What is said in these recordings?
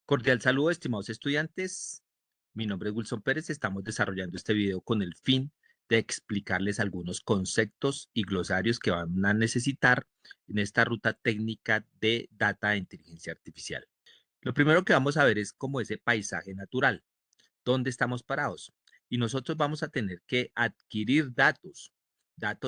Cordial saludo, estimados estudiantes. Mi nombre es Wilson Pérez. Estamos desarrollando este video con el fin de explicarles algunos conceptos y glosarios que van a necesitar en esta ruta técnica de data de inteligencia artificial. Lo primero que vamos a ver es como ese paisaje natural, dónde estamos parados. Y nosotros vamos a tener que adquirir datos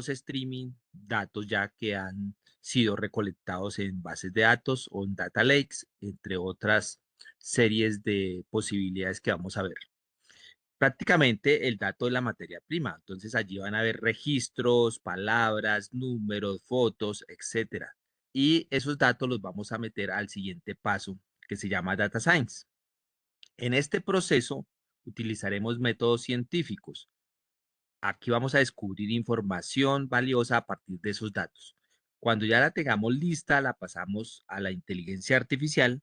streaming, datos ya que han sido recolectados en bases de datos o en data lakes, entre otras series de posibilidades que vamos a ver. Prácticamente el dato es la materia prima, entonces allí van a haber registros, palabras, números, fotos, etcétera. Y esos datos los vamos a meter al siguiente paso que se llama data science. En este proceso utilizaremos métodos científicos. Aquí vamos a descubrir información valiosa a partir de esos datos. Cuando ya la tengamos lista, la pasamos a la inteligencia artificial,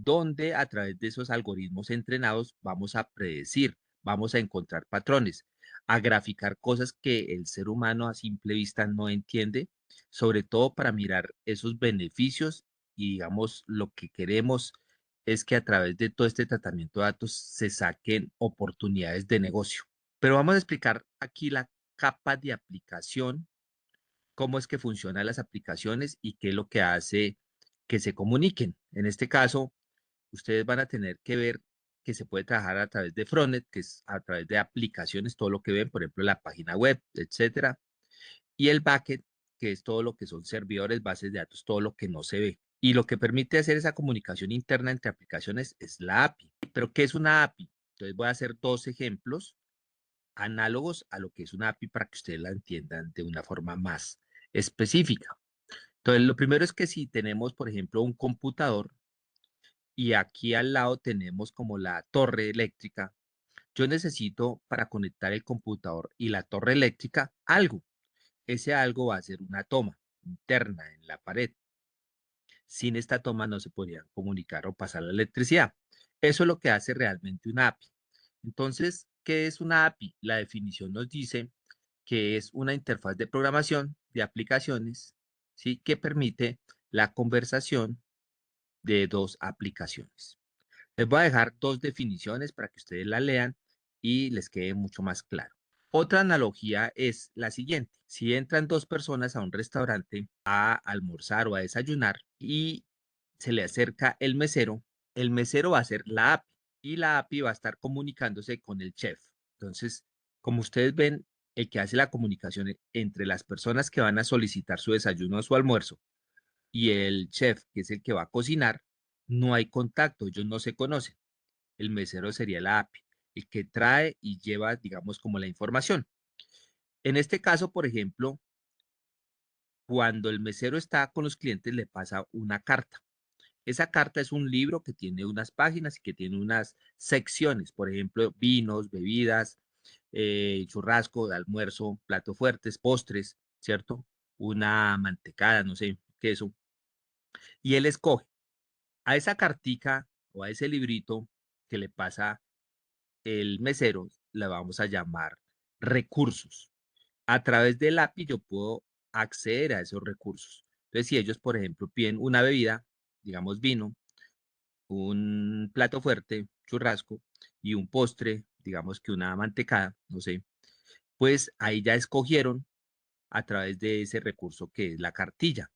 donde a través de esos algoritmos entrenados vamos a predecir, vamos a encontrar patrones, a graficar cosas que el ser humano a simple vista no entiende, sobre todo para mirar esos beneficios y digamos lo que queremos es que a través de todo este tratamiento de datos se saquen oportunidades de negocio. Pero vamos a explicar aquí la capa de aplicación, cómo es que funcionan las aplicaciones y qué es lo que hace que se comuniquen. En este caso, ustedes van a tener que ver que se puede trabajar a través de frontend, que es a través de aplicaciones, todo lo que ven, por ejemplo, la página web, etcétera, y el backend, que es todo lo que son servidores, bases de datos, todo lo que no se ve. Y lo que permite hacer esa comunicación interna entre aplicaciones es la API. ¿Pero qué es una API? Entonces voy a hacer dos ejemplos análogos a lo que es una API para que ustedes la entiendan de una forma más específica. Entonces, lo primero es que si tenemos, por ejemplo, un computador y aquí al lado tenemos como la torre eléctrica, yo necesito para conectar el computador y la torre eléctrica algo. Ese algo va a ser una toma interna en la pared. Sin esta toma no se podría comunicar o pasar la electricidad. Eso es lo que hace realmente una API. Entonces, ¿qué es una API? La definición nos dice que es una interfaz de programación de aplicaciones, ¿sí? Que permite la conversación de dos aplicaciones. Les voy a dejar dos definiciones para que ustedes la lean y les quede mucho más claro. Otra analogía es la siguiente. Si entran dos personas a un restaurante a almorzar o a desayunar y se le acerca el mesero va a ser la API y la API va a estar comunicándose con el chef. Entonces, como ustedes ven, el que hace la comunicación entre las personas que van a solicitar su desayuno o su almuerzo y el chef, que es el que va a cocinar, no hay contacto, ellos no se conocen. El mesero sería la API, el que trae y lleva, digamos, como la información. En este caso, por ejemplo, cuando el mesero está con los clientes, le pasa una carta. Esa carta es un libro que tiene unas páginas y que tiene unas secciones, por ejemplo, vinos, bebidas, churrasco de almuerzo, platos fuertes, postres, ¿cierto? Una mantecada, no sé, queso. Y él escoge a esa cartica o a ese librito que le pasa el mesero, le vamos a llamar recursos. A través del API yo puedo acceder a esos recursos. Entonces, si ellos, por ejemplo, piden una bebida, digamos vino, un plato fuerte, churrasco, y un postre, digamos que una mantecada, no sé, pues ahí ya escogieron a través de ese recurso que es la cartilla.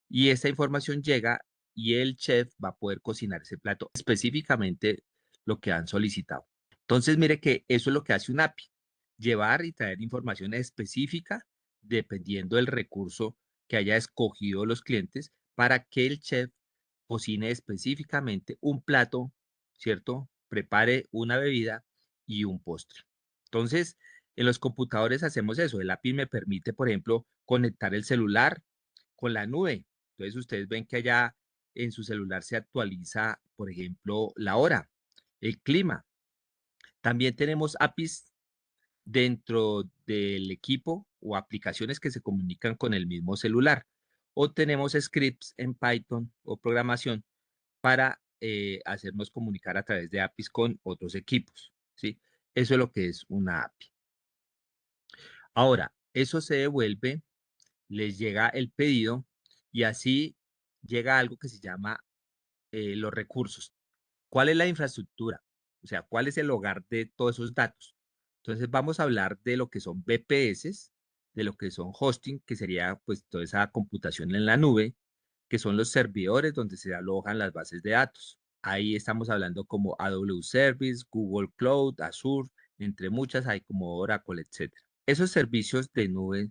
Y esa información llega y el chef va a poder cocinar ese plato específicamente lo que han solicitado. Entonces, mire que eso es lo que hace un API, llevar y traer información específica dependiendo del recurso que haya escogido los clientes para que el chef cocine específicamente un plato, ¿cierto? Prepare una bebida y un postre. Entonces, en los computadores hacemos eso. El API me permite, por ejemplo, conectar el celular con la nube. Entonces, ustedes ven que allá en su celular se actualiza, por ejemplo, la hora, el clima. También tenemos APIs dentro del equipo o aplicaciones que se comunican con el mismo celular. O tenemos scripts en Python o programación para hacernos comunicar a través de APIs con otros equipos, ¿sí? Eso es lo que es una API. Ahora, eso se devuelve, les llega el pedido y así llega algo que se llama los recursos. ¿Cuál es la infraestructura? O sea, ¿cuál es el hogar de todos esos datos? Entonces vamos a hablar de lo que son VPS, de lo que son hosting, que sería pues toda esa computación en la nube, que son los servidores donde se alojan las bases de datos. Ahí estamos hablando como AWS Service, Google Cloud, Azure, entre muchas hay como Oracle, etcétera. Esos servicios de nube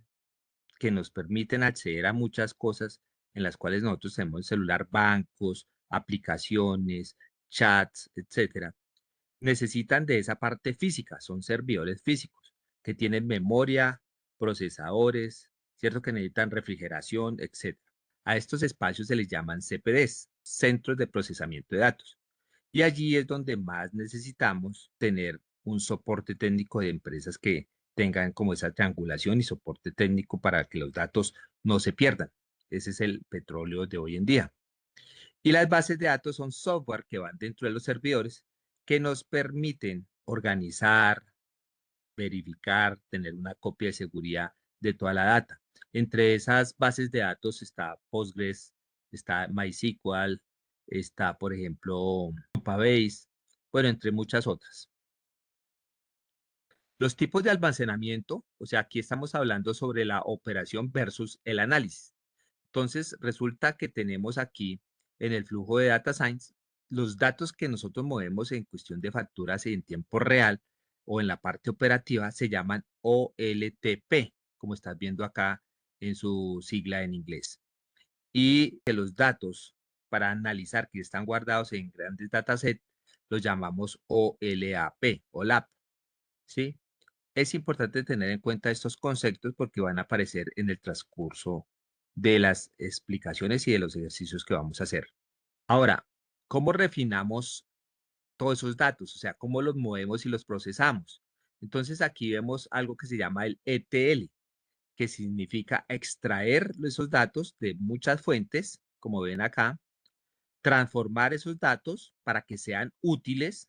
que nos permiten acceder a muchas cosas en las cuales nosotros tenemos el celular, bancos, aplicaciones, chats, etcétera, necesitan de esa parte física, son servidores físicos que tienen memoria, procesadores, ¿cierto? Que necesitan refrigeración, etcétera. A estos espacios se les llaman CPDs, centros de procesamiento de datos. Y allí es donde más necesitamos tener un soporte técnico de empresas que tengan como esa triangulación y soporte técnico para que los datos no se pierdan. Ese es el petróleo de hoy en día. Y las bases de datos son software que van dentro de los servidores que nos permiten organizar, verificar, tener una copia de seguridad de toda la data. Entre esas bases de datos está Postgres, está MySQL, está, por ejemplo, Database, bueno, entre muchas otras. Los tipos de almacenamiento, o sea, aquí estamos hablando sobre la operación versus el análisis. Entonces, resulta que tenemos aquí en el flujo de Data Science los datos que nosotros movemos en cuestión de facturas en tiempo real o en la parte operativa se llaman OLTP, como estás viendo acá en su sigla en inglés. Y que los datos para analizar que están guardados en grandes datasets los llamamos OLAP, OLAP, ¿sí? Es importante tener en cuenta estos conceptos porque van a aparecer en el transcurso de las explicaciones y de los ejercicios que vamos a hacer. Ahora, ¿cómo refinamos todos esos datos? O sea, ¿cómo los movemos y los procesamos? Entonces aquí vemos algo que se llama el ETL, que significa extraer esos datos de muchas fuentes, como ven acá, transformar esos datos para que sean útiles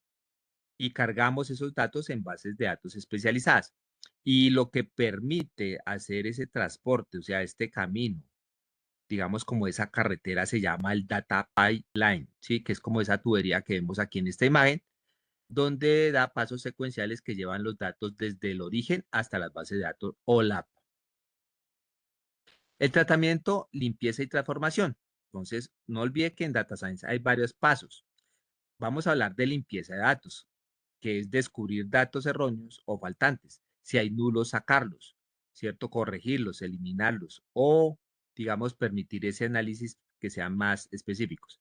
y cargamos esos datos en bases de datos especializadas. Y lo que permite hacer ese transporte, o sea, este camino, digamos como esa carretera se llama el data pipeline, ¿sí? Que es como esa tubería que vemos aquí en esta imagen, donde da pasos secuenciales que llevan los datos desde el origen hasta las bases de datos OLAP. El tratamiento, limpieza y transformación. Entonces, no olvide que en Data Science hay varios pasos. Vamos a hablar de limpieza de datos, que es descubrir datos erróneos o faltantes. Si hay nulos, sacarlos, ¿cierto? Corregirlos, eliminarlos o, digamos, permitir ese análisis que sean más específicos.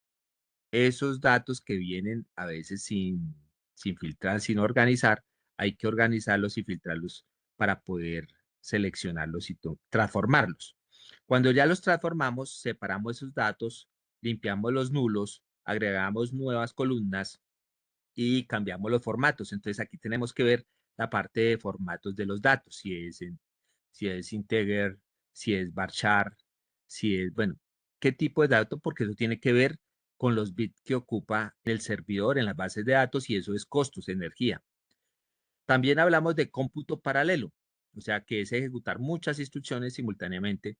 Esos datos que vienen a veces sin filtrar, sin organizar, hay que organizarlos y filtrarlos para poder seleccionarlos y transformarlos. Cuando ya los transformamos, separamos esos datos, limpiamos los nulos, agregamos nuevas columnas y cambiamos los formatos. Entonces aquí tenemos que ver la parte de formatos de los datos, si es integer, si es varchar, si es, bueno, qué tipo de dato, porque eso tiene que ver con los bits que ocupa el servidor en las bases de datos y eso es costos, energía. También hablamos de cómputo paralelo, o sea, que es ejecutar muchas instrucciones simultáneamente,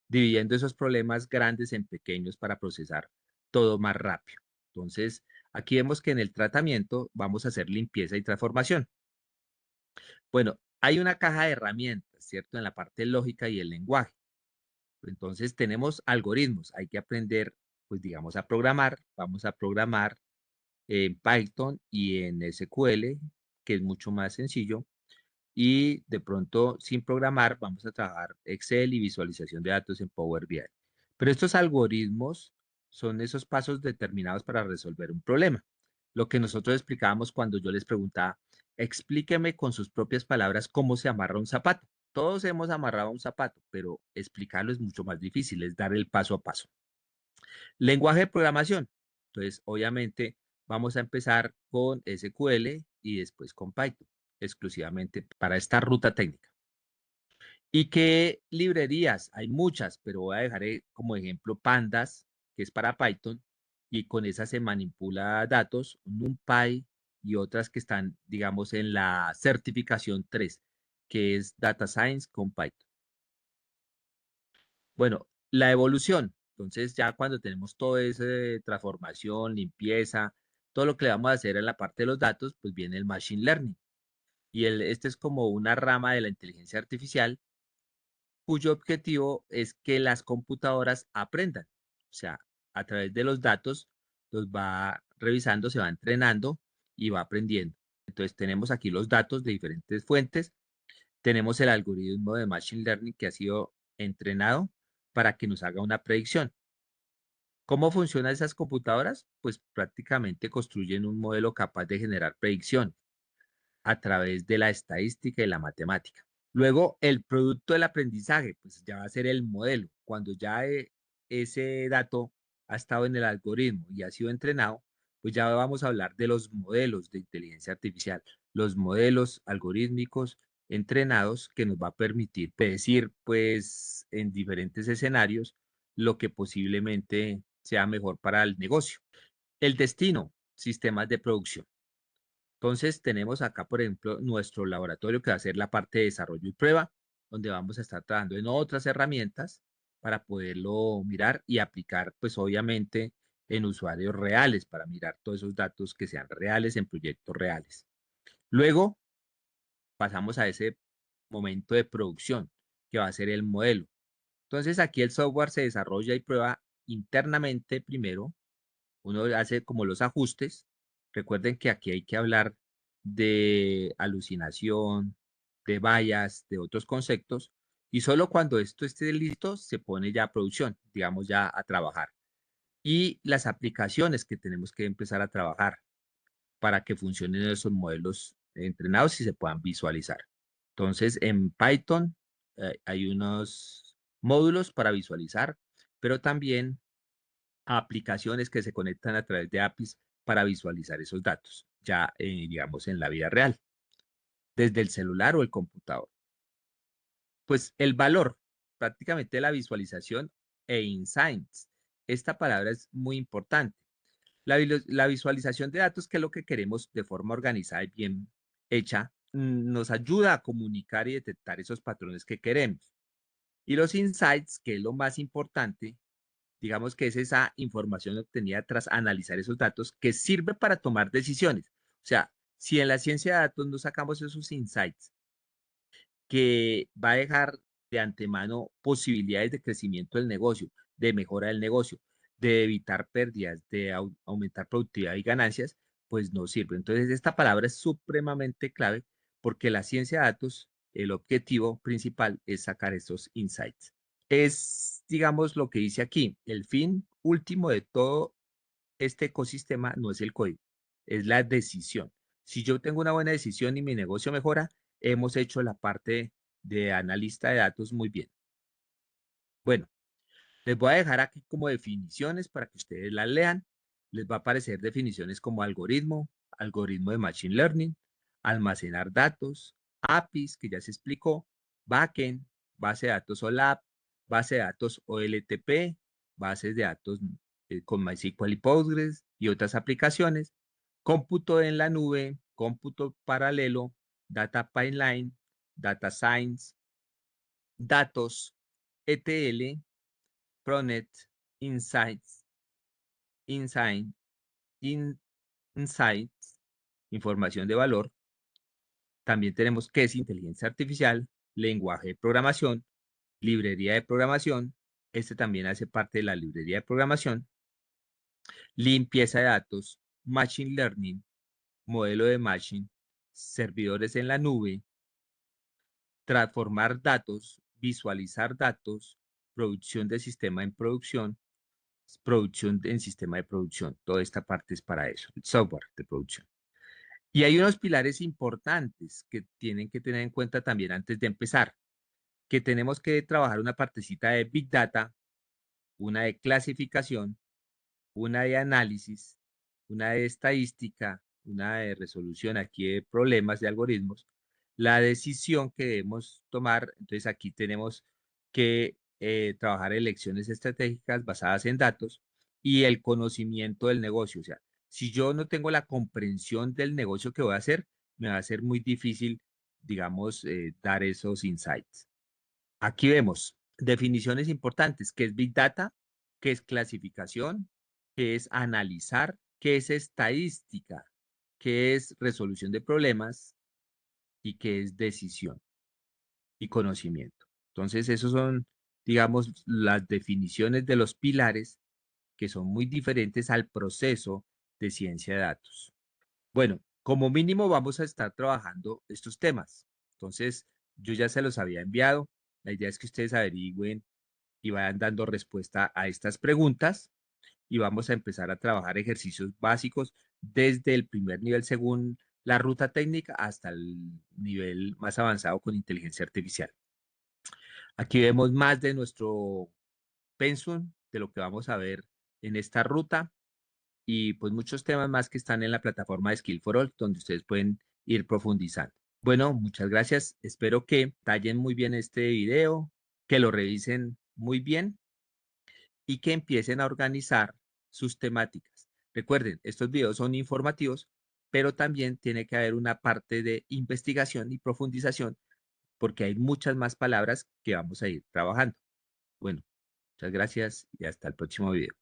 dividiendo esos problemas grandes en pequeños para procesar todo más rápido. Entonces, aquí vemos que en el tratamiento vamos a hacer limpieza y transformación. Bueno, hay una caja de herramientas, ¿cierto? En la parte lógica y el lenguaje. Entonces, tenemos algoritmos, hay que aprender, pues digamos, a programar. Vamos a programar en Python y en SQL, que es mucho más sencillo y de pronto sin programar vamos a trabajar Excel y visualización de datos en Power BI. Pero estos algoritmos son esos pasos determinados para resolver un problema. Lo que nosotros explicábamos cuando yo les preguntaba, explíqueme con sus propias palabras cómo se amarra un zapato. Todos hemos amarrado un zapato, pero explicarlo es mucho más difícil, es dar el paso a paso. Lenguaje de programación. Entonces, obviamente, vamos a empezar con SQL y después con Python, exclusivamente para esta ruta técnica. ¿Y qué librerías? Hay muchas, pero voy a dejar como ejemplo Pandas, que es para Python, y con esa se manipula datos, NumPy y otras que están, digamos, en la certificación 3, que es Data Science con Python. Bueno, la evolución. Entonces, ya cuando tenemos toda esa transformación, limpieza, todo lo que le vamos a hacer en la parte de los datos, pues viene el Machine Learning. Y este es como una rama de la inteligencia artificial cuyo objetivo es que las computadoras aprendan. O sea, a través de los datos los va revisando, se va entrenando y va aprendiendo. Entonces tenemos aquí los datos de diferentes fuentes. Tenemos el algoritmo de Machine Learning que ha sido entrenado para que nos haga una predicción. ¿Cómo funcionan esas computadoras? Pues prácticamente construyen un modelo capaz de generar predicción a través de la estadística y la matemática. Luego, el producto del aprendizaje, pues ya va a ser el modelo. Cuando ya ese dato ha estado en el algoritmo y ha sido entrenado, pues ya vamos a hablar de los modelos de inteligencia artificial, los modelos algorítmicos entrenados que nos va a permitir predecir, pues, en diferentes escenarios lo que posiblemente sea mejor para el negocio. El destino, sistemas de producción. Entonces, tenemos acá, por ejemplo, nuestro laboratorio que va a ser la parte de desarrollo y prueba, donde vamos a estar trabajando en otras herramientas para poderlo mirar y aplicar, pues obviamente, en usuarios reales, para mirar todos esos datos que sean reales en proyectos reales. Luego, pasamos a ese momento de producción, que va a ser el modelo. Entonces, aquí el software se desarrolla y prueba internamente primero. Uno hace como los ajustes. Recuerden que aquí hay que hablar de alucinación, de bias, de otros conceptos, y solo cuando esto esté listo se pone ya a producción, digamos ya a trabajar. Y las aplicaciones que tenemos que empezar a trabajar para que funcionen esos modelos entrenados y se puedan visualizar. Entonces, en Python hay unos módulos para visualizar, pero también aplicaciones que se conectan a través de APIs para visualizar esos datos, ya digamos en la vida real, desde el celular o el computador. Pues el valor, prácticamente la visualización e insights. Esta palabra es muy importante. La visualización de datos, que es lo que queremos de forma organizada y bien hecha, nos ayuda a comunicar y detectar esos patrones que queremos. Y los insights, que es lo más importante, digamos que es esa información obtenida tras analizar esos datos que sirve para tomar decisiones. O sea, si en la ciencia de datos no sacamos esos insights que va a dejar de antemano posibilidades de crecimiento del negocio, de mejora del negocio, de evitar pérdidas, de aumentar productividad y ganancias, pues no sirve. Entonces, esta palabra es supremamente clave porque la ciencia de datos, el objetivo principal es sacar esos insights. Es, digamos, lo que dice aquí, el fin último de todo este ecosistema no es el código, es la decisión. Si yo tengo una buena decisión y mi negocio mejora, hemos hecho la parte de analista de datos muy bien. Bueno, les voy a dejar aquí como definiciones para que ustedes las lean. Les va a aparecer definiciones como algoritmo, algoritmo de Machine Learning, almacenar datos, APIs, que ya se explicó, backend, base de datos OLAP, base de datos OLTP, bases de datos con MySQL y Postgres y otras aplicaciones, cómputo en la nube, cómputo paralelo, data pipeline, data science, datos, ETL, Pronet, Insights, Insight, In- Insights, información de valor. También tenemos qué es inteligencia artificial, lenguaje de programación, librería de programación. Este también hace parte de la librería de programación. Limpieza de datos, machine learning, modelo de machine, servidores en la nube, transformar datos, visualizar datos, producción de sistema en producción en sistema de producción. Toda esta parte es para eso, el software de producción. Y hay unos pilares importantes que tienen que tener en cuenta también antes de empezar, que tenemos que trabajar una partecita de Big Data, una de clasificación, una de análisis, una de estadística, una de resolución aquí de problemas de algoritmos, la decisión que debemos tomar. Entonces aquí tenemos que trabajar elecciones estratégicas basadas en datos y el conocimiento del negocio. O sea, si yo no tengo la comprensión del negocio que voy a hacer, me va a ser muy difícil, digamos, dar esos insights. Aquí vemos definiciones importantes, qué es Big Data, qué es clasificación, qué es analizar, qué es estadística, qué es resolución de problemas y qué es decisión y conocimiento. Entonces, esos son, digamos, las definiciones de los pilares que son muy diferentes al proceso de ciencia de datos. Bueno, como mínimo vamos a estar trabajando estos temas. Entonces, yo ya se los había enviado. La idea es que ustedes averigüen y vayan dando respuesta a estas preguntas y vamos a empezar a trabajar ejercicios básicos desde el primer nivel según la ruta técnica hasta el nivel más avanzado con inteligencia artificial. Aquí vemos más de nuestro pensum, de lo que vamos a ver en esta ruta y pues muchos temas más que están en la plataforma de Skill for All, donde ustedes pueden ir profundizando. Bueno, muchas gracias. Espero que tallen muy bien este video, que lo revisen muy bien y que empiecen a organizar sus temáticas. Recuerden, estos videos son informativos, pero también tiene que haber una parte de investigación y profundización porque hay muchas más palabras que vamos a ir trabajando. Bueno, muchas gracias y hasta el próximo video.